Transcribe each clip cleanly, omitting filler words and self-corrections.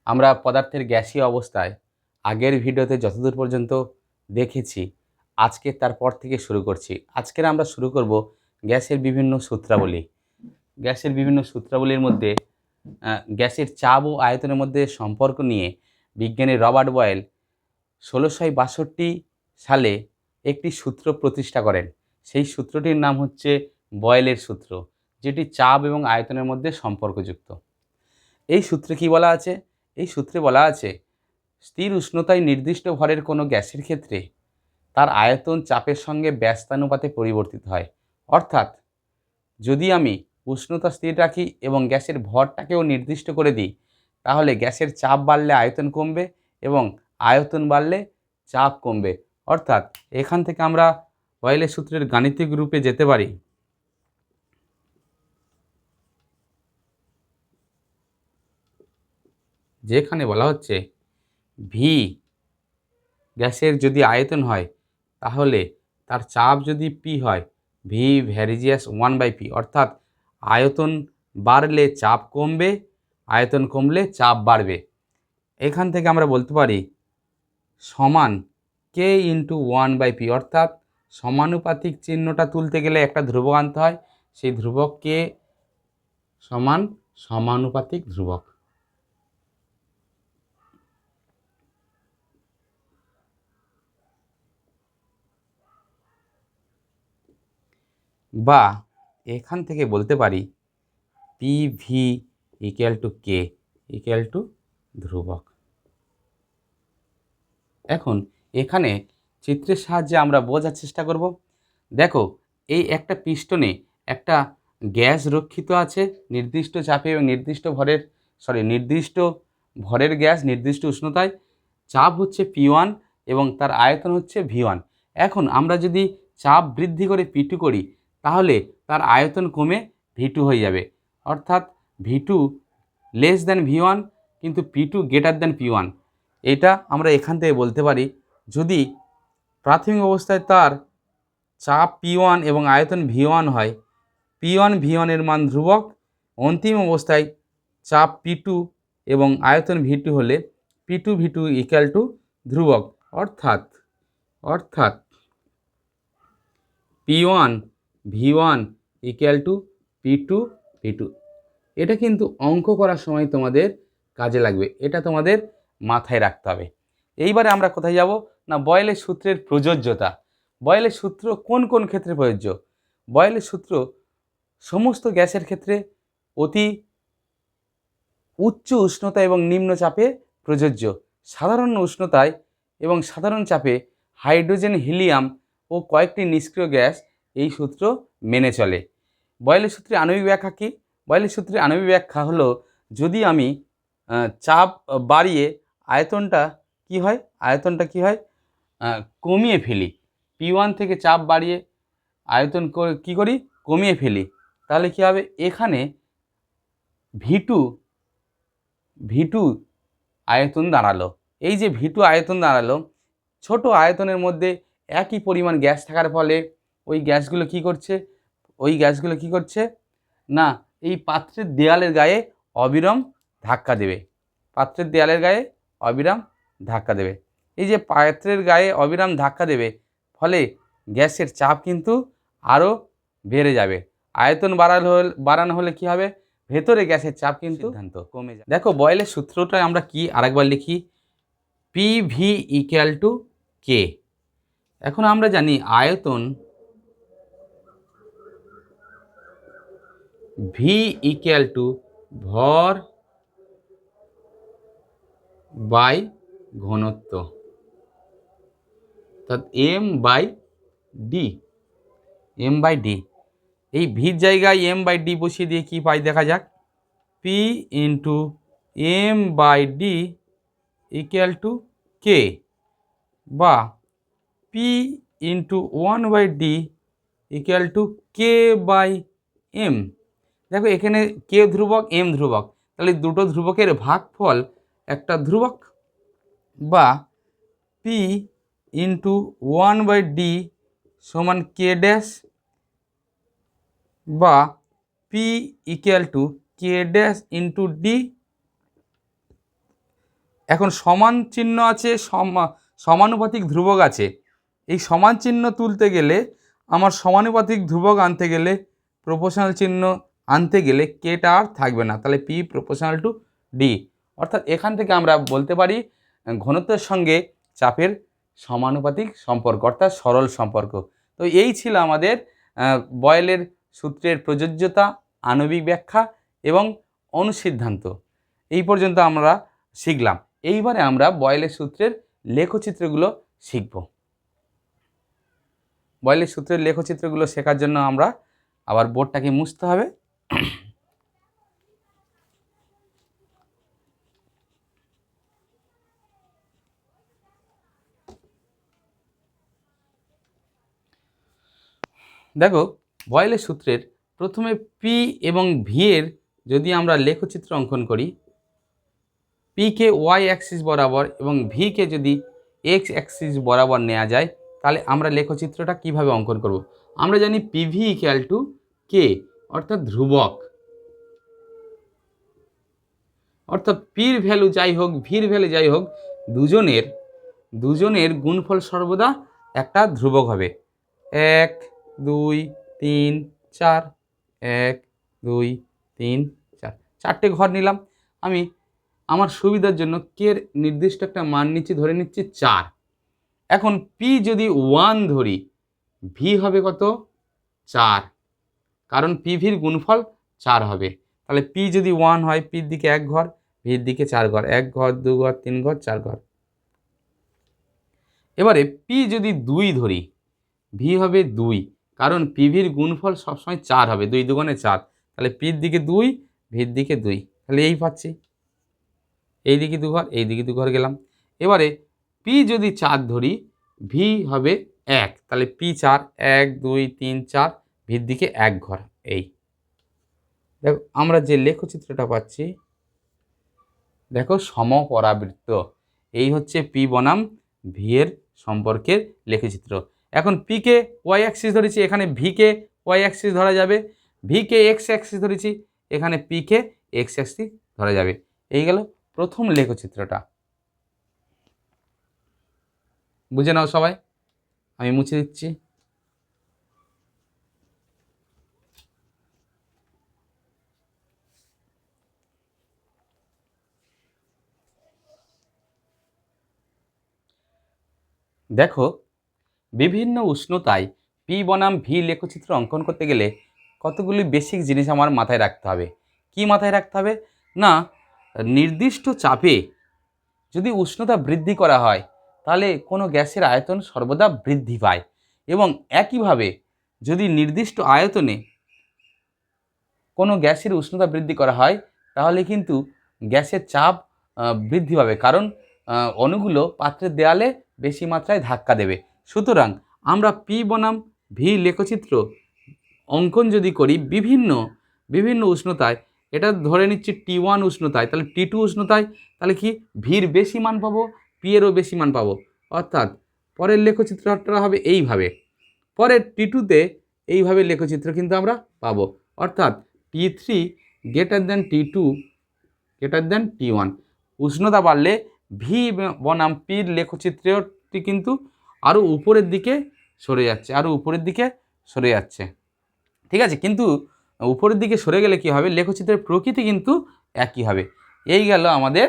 আমরা পদার্থের গ্যাসীয় অবস্থায় আগের ভিডিওতে যতদূর পর্যন্ত দেখেছি, আজকে তারপর থেকে শুরু করছি। আজকের আমরা শুরু করব গ্যাসের বিভিন্ন সূত্রাবলী। গ্যাসের বিভিন্ন সূত্রাবলীর মধ্যে গ্যাসের চাপ ও আয়তনের মধ্যে সম্পর্ক নিয়ে বিজ্ঞানী রবার্ট বয়েল 1662 সালে একটি সূত্র প্রতিষ্ঠা করেন। সেই সূত্রটির নাম হচ্ছে বয়েলের সূত্র, যেটি চাপ এবং আয়তনের মধ্যে সম্পর্কযুক্ত। এই সূত্রে কি বলা আছে? এই সূত্রে বলা আছে, স্থির উষ্ণতায় নির্দিষ্ট ভরের কোনো গ্যাসের ক্ষেত্রে তার আয়তন চাপের সঙ্গে ব্যস্তানুপাতে পরিবর্তিত হয়। অর্থাৎ যদি আমি উষ্ণতা স্থির রাখি এবং গ্যাসের ভরটাকেও নির্দিষ্ট করে দিই, তাহলে গ্যাসের চাপ বাড়লে আয়তন কমবে এবং আয়তন বাড়লে চাপ কমবে। অর্থাৎ এখান থেকে আমরা বয়েলের সূত্রের গাণিতিক রূপে যেতে পারি। যেখানে বলা হচ্ছে ভি গ্যাসের যদি আয়তন হয়, তাহলে তার চাপ যদি পি হয়, ভি ভ্যারিজিয়াস 1/p, অর্থাৎ আয়তন বাড়লে চাপ কমবে, আয়তন কমলে চাপ বাড়বে। এখান থেকে আমরা বলতে পারি সমান কে ইন্টু 1/p, অর্থাৎ সমানুপাতিক চিহ্নটা তুলতে গেলে একটা ধ্রুবক আনতে হয়। সেই ধ্রুবক কে সমান সমানুপাতিক ধ্রুবক। বা এখান থেকে বলতে পারি P V equal to K equal to ধ্রুবক। এখন এখানে চিত্রের সাহায্যে আমরা বোঝার চেষ্টা করব। দেখো, এই একটা পিস্টনে একটা গ্যাস রক্ষিত আছে নির্দিষ্ট চাপে এবং নির্দিষ্ট ভরের গ্যাস নির্দিষ্ট উষ্ণতায়। চাপ হচ্ছে P1 এবং তার আয়তন হচ্ছে V1। এখন আমরা যদি চাপ বৃদ্ধি করে P2 করি, তাহলে তার আয়তন কমে V2 হয়ে যাবে। অর্থাৎ V2 লেস দ্যান V1 কিন্তু P2 গ্রেটার দ্যান P1। এটা আমরা এখান থেকে বলতে পারি, যদি প্রাথমিক অবস্থায় তার চাপ P1 এবং আয়তন V1 হয়, P1 V1 এর মান ধ্রুবক। অন্তিম অবস্থায় চাপ P2 এবং আয়তন V2 হলে P2 V2 ইকুয়াল টু ধ্রুবক। অর্থাৎ P1 V1 equal to P2 V2। এটা কিন্তু অঙ্ক করার সময় তোমাদের কাজে লাগবে, এটা তোমাদের মাথায় রাখতে হবে। এইবারে আমরা কোথায় যাব না, বয়েলের সূত্রের প্রযোজ্যতা। বয়েলের সূত্র কোন কোন ক্ষেত্রে প্রযোজ্য? বয়েলের সূত্র সমস্ত গ্যাসের ক্ষেত্রে অতি উচ্চ উষ্ণতা এবং নিম্ন চাপে প্রযোজ্য। সাধারণ উষ্ণতায় এবং সাধারণ চাপে হাইড্রোজেন, হিলিয়াম ও কয়েকটি নিষ্ক্রিয় গ্যাস এই সূত্র মেনে চলে। বয়েলের সূত্রের আণবিক ব্যাখ্যা কী? বয়েলের সূত্রের আণবিক ব্যাখ্যা হলো, যদি আমি চাপ বাড়িয়ে আয়তনটা কি হয় কমিয়ে ফেলি, P1 থেকে চাপ বাড়িয়ে আয়তন কী করি, কমিয়ে ফেলি, তাহলে কী হবে, এখানে V2 আয়তন দাঁড়ালো। এই যে V2 আয়তন দাঁড়ালো, ছোট আয়তনের মধ্যে একই পরিমাণ গ্যাস থাকার ফলে ওই গ্যাসগুলো কি করছে না, এই পাত্রের দেয়ালের গায়ে অবিরাম ধাক্কা দেবে। এই যে পাত্রের গায়ে অবিরাম ধাক্কা দেবে, ফলে গ্যাসের চাপ কিন্তু আরও বেড়ে যাবে। আয়তন বাড়ানো হলে কি হবে, ভেতরে গ্যাসের চাপ কিন্তু কমে যাবে। দেখো, বয়েলের সূত্রটা আমরা কি আরেকবার লিখি, PV ইকুয়াল টু কে। এখন আমরা জানি আয়তন V ইকুয়াল টু ভর বাই ঘনত্ব, অর্থাৎ M/D। এই ভির জায়গায় M/D বসিয়ে দিয়ে কি পাই দেখা যাক, P into M/D equal to K, বা P into 1/D equal to K/M। দেখো, এখানে কে ধ্রুবক, M ধ্রুবক, তাহলে দুটো ধ্রুবকের ভাগফল একটা ধ্রুবক। বা P ইন্টু 1/D সমান K ড্যাশ, বা P equal to K dash into D। এখন সমান চিহ্ন আছে, সমানুপাতিক ধ্রুবক আছে। এই সমান চিহ্ন তুলতে গেলে আমার সমানুপাতিক ধ্রুবক আনতে গেলে, প্রপোর্শনাল চিহ্ন আনতে গেলে কেটা আর থাকবে না, তাহলে পি প্রপোর্শনাল টু ডি। অর্থাৎ এখান থেকে আমরা বলতে পারি ঘনত্বের সঙ্গে চাপের সমানুপাতিক সম্পর্ক, অর্থাৎ সরল সম্পর্ক। তো এই ছিল আমাদের বয়েলের সূত্রের প্রযোজ্যতা, আণবিক ব্যাখ্যা এবং অনুসিদ্ধান্ত। এই পর্যন্ত আমরা শিখলাম। এইবারে আমরা বয়েলের সূত্রের লেখচিত্রগুলো শিখব। বয়েলের সূত্রের লেখচিত্রগুলো শেখার জন্য আমরা আবার বোর্ডটাকে মুছতে হবে। দেখো, বয়েলের সূত্রের প্রথমে পি এবং ভি এর যদি আমরা লেখচিত্র অঙ্কন করি, পিকে ওয়াই অ্যাক্সিস বরাবর এবং ভিকে যদি এক্স অ্যাক্সিস বরাবর নেওয়া যায়, তাহলে আমরা লেখচিত্রটা কিভাবে অঙ্কন করব। আমরা জানি পিভি ইকুয়াল টু কে, অর্থাৎ ধ্রুবক, অর্থাৎ পির ভ্যালু যাই হোক, ভির ভ্যালু যাই হোক, দুজনের গুণফল সর্বদা একটা ধ্রুবক হবে। 1 2 3 4, 1 2 3 4, চারটে ঘর নিলাম। আমি আমার সুবিধার জন্য কে নির্দিষ্ট একটা মান নিচ্ছি, ধরে নিচ্ছি 4। এখন পি যদি 1 ধরি, ভি হবে কত? 4, কারণ পিভির গুণফল 4 হবে। তাহলে পি যদি 1 হয়, পির দিকে 1 ঘর, ভির দিকে 4 ঘর, 1 ঘর 2 ঘর 3 ঘর 4 ঘর। এবারে পি যদি 2 ধরি, ভি হবে 2, কারণ পিভির গুণফল সবসময় 4 হবে, 2 দুগুণে 4। তাহলে পির দিকে 2, ভির দিকে 2, তাহলে এই পাচ্ছি। এই দিকে 2 ঘর, এই দিকে 2 ঘর গেলাম। এবারে পি যদি 4 ধরি, ভি হবে 1, তাহলে পি 4, 1 2 3 4, ভির দিকে 1 ঘর। এই দেখো আমরা যে লেখচিত্রটা পাচ্ছি, দেখো সমপরাবৃত্ত। এই হচ্ছে পি বনাম ভি এর সম্পর্কের লেখচিত্র। এখন পিকে ওয়াই অ্যাক্সিস ধরেছি, এখানে ভিকে ওয়াই অ্যাক্সিস ধরা যাবে। ভিকে এক্স অ্যাক্সিস ধরেছি, এখানে পিকে এক্স অ্যাক্সিস ধরা যাবে। এই গেল প্রথম লেখচিত্রটা। বুঝে নাও সবাই, আমি মুছে দিচ্ছি। দেখো, বিভিন্ন উষ্ণতায় পি বনাম ভি লেখচিত্র অঙ্কন করতে গেলে কতগুলি বেসিক জিনিস আমার মাথায় রাখতে হবে। কি মাথায় রাখতে হবে? না, নির্দিষ্ট চাপে যদি উষ্ণতা বৃদ্ধি করা হয়, তাহলে কোনো গ্যাসের আয়তন সর্বদা বৃদ্ধি পায়, এবং একইভাবে যদি নির্দিষ্ট আয়তনে কোনো গ্যাসের উষ্ণতা বৃদ্ধি করা হয়, তাহলে কিন্তু গ্যাসের চাপ বৃদ্ধি পাবে, কারণ অণুগুলো পাত্রের দেয়ালে বেশি মাত্রায় ধাক্কা দেবে। সুতরাং আমরা পি বনাম ভি লেখচিত্র অঙ্কন যদি করি বিভিন্ন উষ্ণতায়, এটা ধরে নিচ্ছি T1 উষ্ণতায়, তাহলে T2 উষ্ণতায়, তাহলে কি ভির বেশি মান পাবো, পি এরও বেশি মান পাবো। অর্থাৎ পরের লেখচিত্রটা হবে এইভাবে, পরের T2তে এইভাবে লেখচিত্র কিন্তু আমরা পাবো। অর্থাৎ T3 greater than T2 greater than T1। উষ্ণতা বাড়লে ভি বনাম পির লেখচিত্রটি কিন্তু আরও উপরের দিকে সরে যাচ্ছে, ঠিক আছে। কিন্তু উপরের দিকে সরে গেলে কি হবে? লেখচিত্রের প্রকৃতি কিন্তু একই হবে। এই গেল আমাদের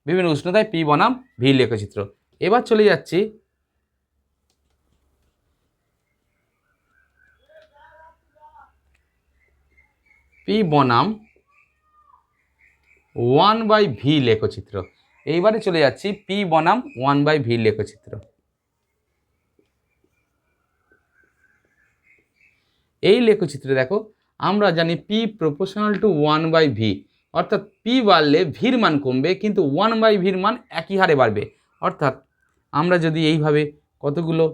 বিভিন্ন উষ্ণতায় পি বনাম ভি লেখচিত্র। এবার চলে যাচ্ছি পি বনাম 1/ভি লেখচিত্র। এইবারে চলে যাচ্ছি পি বনাম 1/ভি লেখচিত্র। এই লেখচিত্রে দেখো, আমরা জানি পি প্রপোর্শনাল টু 1/ভি, অর্থাৎ পি বাড়লে ভির মান কমবে, কিন্তু 1/ভির মান একই হারে বাড়বে। অর্থাৎ আমরা যদি এইভাবে কতগুলো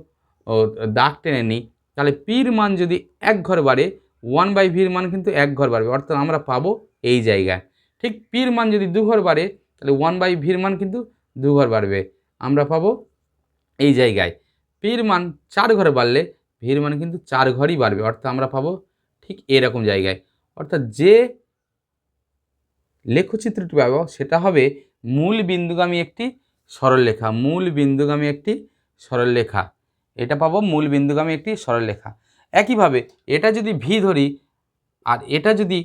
দাগ টেনে নিই, তাহলে পির মান যদি 1 ঘর বাড়ে, 1/ভির মান কিন্তু 1 ঘর বাড়বে, অর্থাৎ আমরা পাবো এই জায়গায়। ঠিক পির মান যদি 2 ঘর বাড়ে, তাহলে 1/ভির মান কিন্তু 2 ঘর বাড়বে, আমরা পাবো এই জায়গায়। পির মান 4 ঘর বাড়লে ভির মান কিন্তু 4 ঘরই বাড়বে, অর্থাৎ আমরা পাবো ঠিক এরকম জায়গায়। অর্থাৎ যে লেখচিত্রটি পাবো সেটা হবে মূল বিন্দুগামী একটি সরলরেখা, মূল বিন্দুগামী একটি সরলরেখা, এটা পাবো মূল বিন্দুগামী একটি সরলরেখা। একইভাবে এটা যদি ভি ধরি আর এটা যদি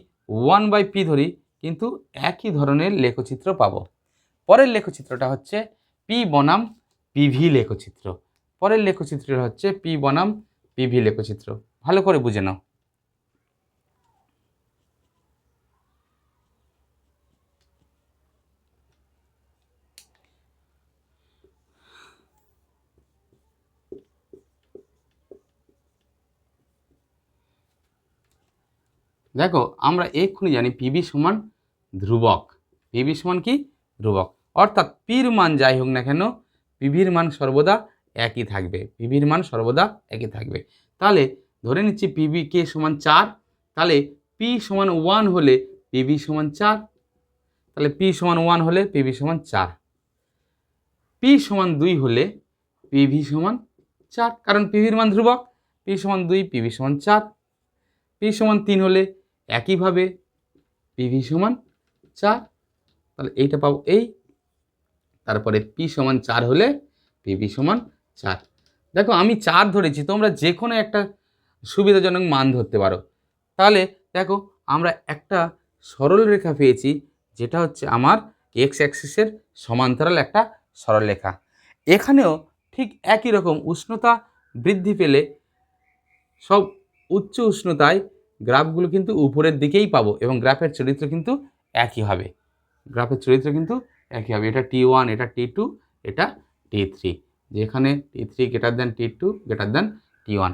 1/p ধরি, কিন্তু একই ধরনের লেখচিত্র পাবো। পরের লেখচিত্রটা হচ্ছে পি বনাম পিভি লেখচিত্র। পরের লেখচিত্রটা হচ্ছে পি বনাম পিভি লেখচিত্র। ভালো করে বুঝে নাও। দেখো আমরা এক্ষুনি জানি পিভি সমান ধ্রুবক। পিভি সমান কি? ধ্রুবক। অর্থাৎ পির মান যাই হোক না কেন, পিভির মান সর্বদা একই থাকবে, পিভির মান সর্বদা একই থাকবে। তাহলে ধরে নিচ্ছি পিভি কে সমান 4, তাহলে পি সমান 1 হলে পিভি সমান 4, তাহলে পি সমান 1 হলে পিভি সমান 4, পি সমান 2 হলে পিভি সমান 4, কারণ পিভির মান ধ্রুবক। পি সমান 2, পিভি সমান 4, পি সমান 3 হলে একইভাবে পিভি সমান 4, তাহলে এইটা পাবো এই। তারপরে পি সমান 4 হলে পিভি সমান 4। দেখো আমি 4 ধরেছি, তোমরা যে কোনো একটা সুবিধাজনক মান ধরতে পারো। তাহলে দেখো আমরা একটা সরল রেখা পেয়েছি, যেটা হচ্ছে আমার এক্স অ্যাক্সিসের সমান্তরাল একটা সরলরেখা। এখানেও ঠিক একই রকম উষ্ণতা বৃদ্ধি পেলে সব উচ্চ উষ্ণতায় গ্রাফগুলো কিন্তু উপরের দিকেই পাবো এবং গ্রাফের চরিত্র কিন্তু একই হবে। গ্রাফের চরিত্র কিন্তু একই হবে। এটা T1, এটা T2, এটা T3, যেখানে T3 greater than T2 greater than T1।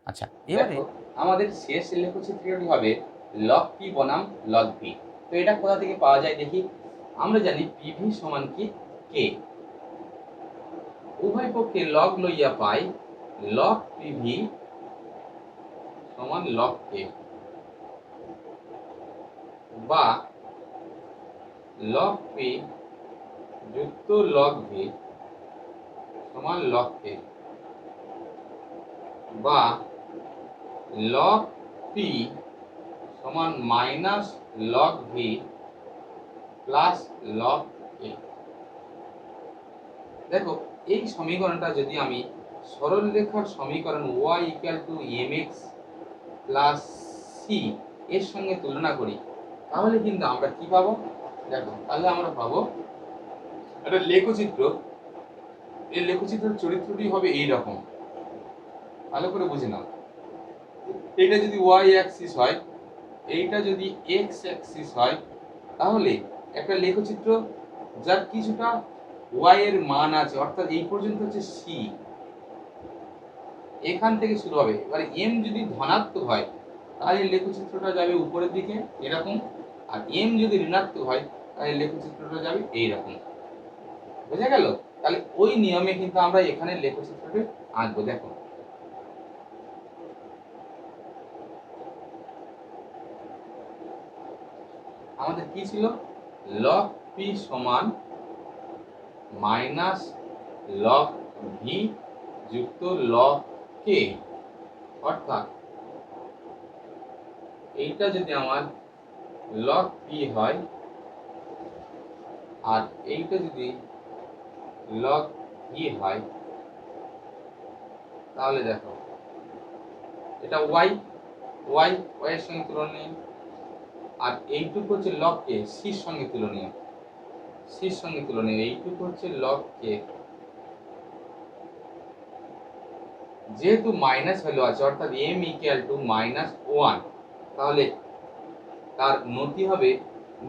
আচ্ছা, এবারে আমাদের শেষ লেখচিত্রটি হবে লগ পি বনাম লগ পি। তো এটা কোথা থেকে পাওয়া যায় দেখি। আমরা জানি পিভি সমান কি কে, উভয় পক্ষে লগ লইয়া পাই লগ পিভি সমান লগ কে, বা লগ পি যুক্ত লগ ভি সমান লগ কে, বা লগ পি সমান minus log V plus log A. দেখো এই সমীকরণটা যদি আমি সরলরেখার সমীকরণ y equal to mx plus C এর সঙ্গে তুলনা করি, তাহলে কিন্তু আমরা কি পাবো? দেখো তাহলে আমরা পাবো একটা লেখচিত্র। এই লেখচিত্রের চরিত্রটি হবে এই রকম, ভালো করে বুঝে নাও। এইটা যদি y অ্যাক্সিস হয়, এইটা যদি x অ্যাক্সিস হয়, তাহলে একটা লেখচিত্র যার কিছুটা y এর মান আছে, অর্থাৎ এই পর্যন্ত হচ্ছে c, এখান থেকে শুরু হবে। এবারে m যদি ধনাত্মক হয়, তাহলে লেখচিত্রটা যাবে উপরের দিকে এরকম, আর m যদি ঋণাত্মক হয়, তাহলে লেখচিত্রটা যাবে এইরকম। বুঝা গেল? তাহলে ওই নিয়মে কিন্তু আমরা এখানে লেখচিত্রটি আঁকবো। দেখো আমাদের কি ছিল? লগ পি সমান মাইনাস লগ ভি যুক্ত লগ কে, অর্থাৎ এইটা যদি আমার লগ পি হয় আর এইটা যদি লগ ভি হয়, তাহলে দেখো এটা y, y এর সঙ্গে তুলনীয়, আর এইটুকু হচ্ছে লগ কে সির সঙ্গে তুলনীয়, সির সঙ্গে তুলনীয়। এইটুকু হচ্ছে লগ কে, যেহেতু মাইনাস ভ্যালু আছে অর্থাৎ m ইকুয়াল টু -1, তাহলে তার নতি হবে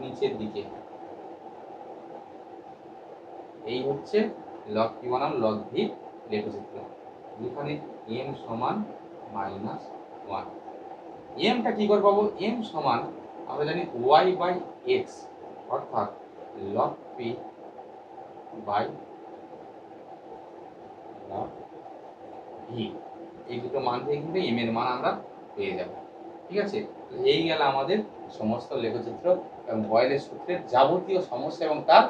নিচের দিকে। এই হচ্ছে লগ পি বনাম লগ ভি লেখচিত্র, যেখানে m সমান -1। mটা কি করে পাবো? m সমান আমরা জানি y বাই x, অর্থাৎ log P by log V. এই দুটো মান থেকে কিন্তু m এর মান আমরা পেয়ে যাব। ঠিক আছে? এই গেল আমাদের সমস্ত লেখচিত্র এবং বয়েলের সূত্রের যাবতীয় সমস্যা এবং তার